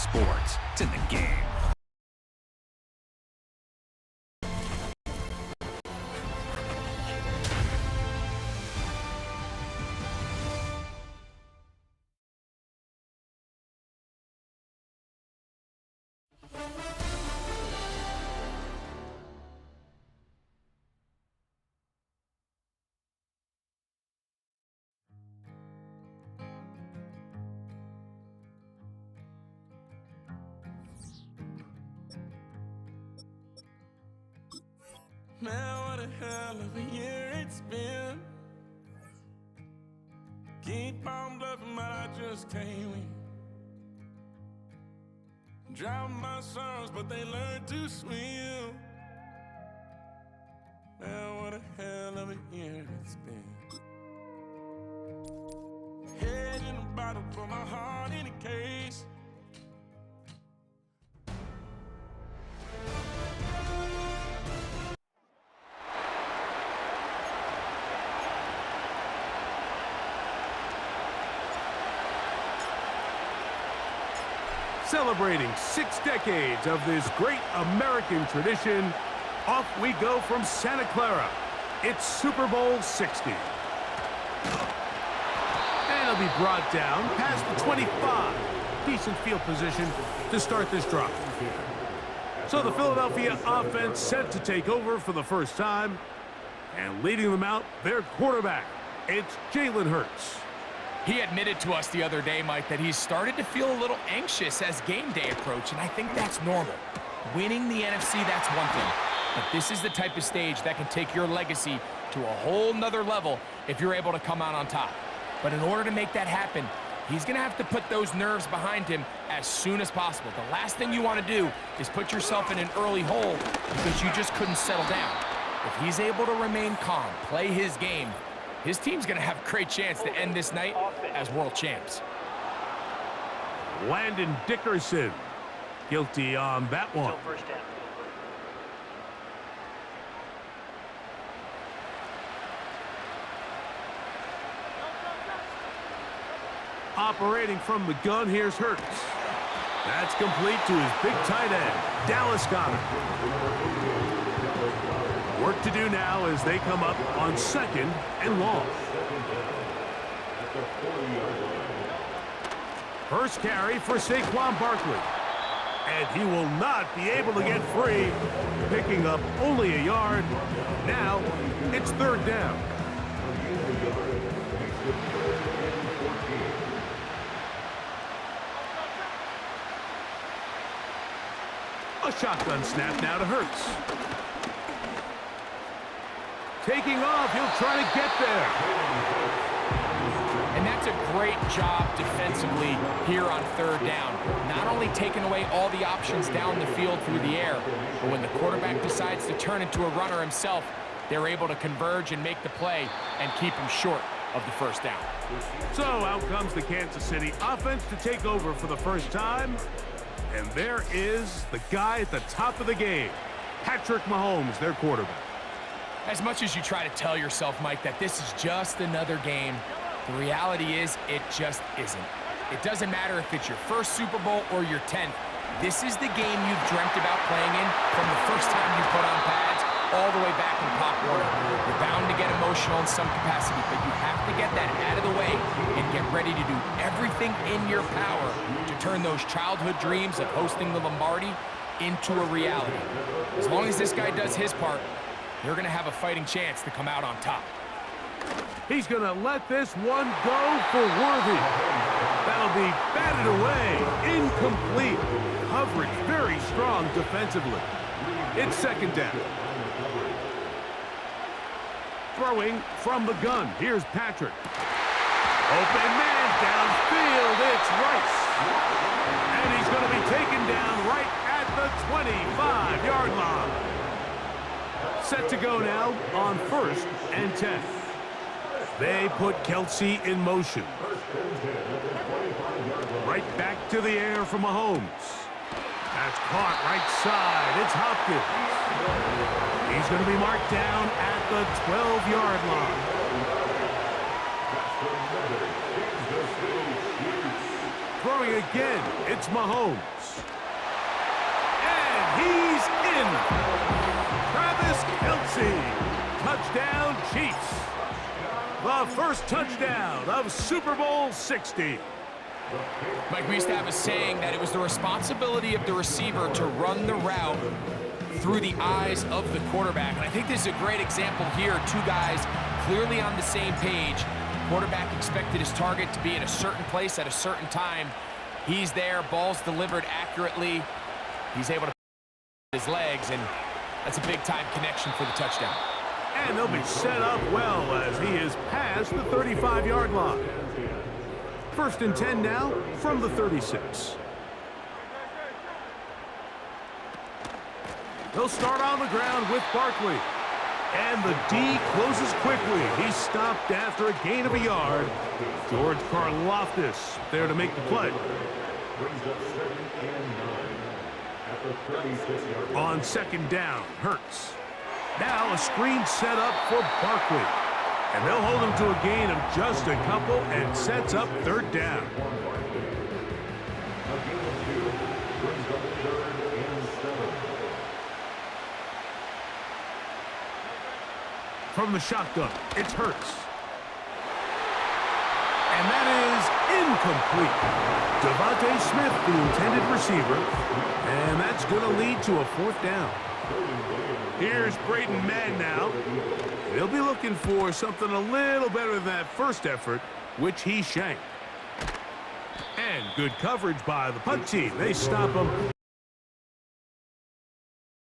sports. It's in the game. Man, what a hell of a year it's been. Keep on bluffing, but I just can't win. Drown my sorrows, but they learn to swim. Man, what a hell of a year it's been. Head in a bottle, put my heart in a case. Celebrating 6 decades of this great American tradition, off we go from Santa Clara. It's Super Bowl 60. And it'll be brought down past the 25. Decent field position to start this drive. So the Philadelphia offense set to take over for the first time. And leading them out, their quarterback. It's Jalen Hurts. He admitted to us the other day, Mike, that he's started to feel a little anxious as game day approached, and I think that's normal. Winning the NFC, that's one thing. But this is the type of stage that can take your legacy to a whole nother level if you're able to come out on top. But in order to make that happen, he's going to have to put those nerves behind him as soon as possible. The last thing you want to do is put yourself in an early hole because you just couldn't settle down. If he's able to remain calm, play his game, his team's going to have a great chance to end this night as world champs. Landon Dickerson, guilty on that one. Operating from the gun, here's Hurts. That's complete to his big tight end, Dallas Goedert. Work to do now as they come up on 2nd and long. First carry for Saquon Barkley. And he will not be able to get free, picking up only a yard. Now it's 3rd down. A shotgun snap now to Hurts. Taking off, he'll try to get there. And that's a great job defensively here on 3rd down. Not only taking away all the options down the field through the air, but when the quarterback decides to turn into a runner himself, they're able to converge and make the play and keep him short of the 1st down. So out comes the Kansas City offense to take over for the first time. And there is the guy at the top of the game, Patrick Mahomes, their quarterback. As much as you try to tell yourself, Mike, that this is just another game, the reality is it just isn't. It doesn't matter if it's your first Super Bowl or your 10th. This is the game you've dreamt about playing in from the first time you put on pads all the way back in Pop Warner. You're bound to get emotional in some capacity, but you have to get that out of the way and get ready to do everything in your power to turn those childhood dreams of hosting the Lombardi into a reality. As long as this guy does his part, you're going to have a fighting chance to come out on top. He's going to let this one go for Worthy. That'll be batted away. Incomplete. Coverage very strong defensively. It's 2nd down. Throwing from the gun. Here's Patrick. Open man downfield. It's Rice. And he's going to be taken down right at the 25-yard line. Set to go now on 1st and 10. They put Kelsey in motion. Right back to the air for Mahomes. That's caught right side. It's Hopkins. He's going to be marked down at the 12-yard line. Throwing again, it's Mahomes. he's in. Travis Kelce. Touchdown, Chiefs. The first touchdown of Super Bowl 60. Mike, we used to have a saying that it was the responsibility of the receiver to run the route through the eyes of the quarterback. And I think this is a great example here. Two guys clearly on the same page. Quarterback expected his target to be in a certain place at a certain time. He's there, ball's delivered accurately. He's able to his legs, and that's a big-time connection for the touchdown. And they'll be set up well as he is past the 35-yard line. First and 10 now from the 36. They'll start on the ground with Barkley. And the D closes quickly. He's stopped after a gain of a yard. George Karlaftis there to make the play. On second down, Hurts. Now a screen set up for Barkley. And they'll hold him to a gain of just a couple and sets up third down. From the shotgun, it's Hurts. And that is incomplete. Devontae Smith, the intended receiver. And that's going to lead to a fourth down. Here's Braden Mann now. They'll be looking for something a little better than that first effort, which he shanked. And good coverage by the punt team. They stop him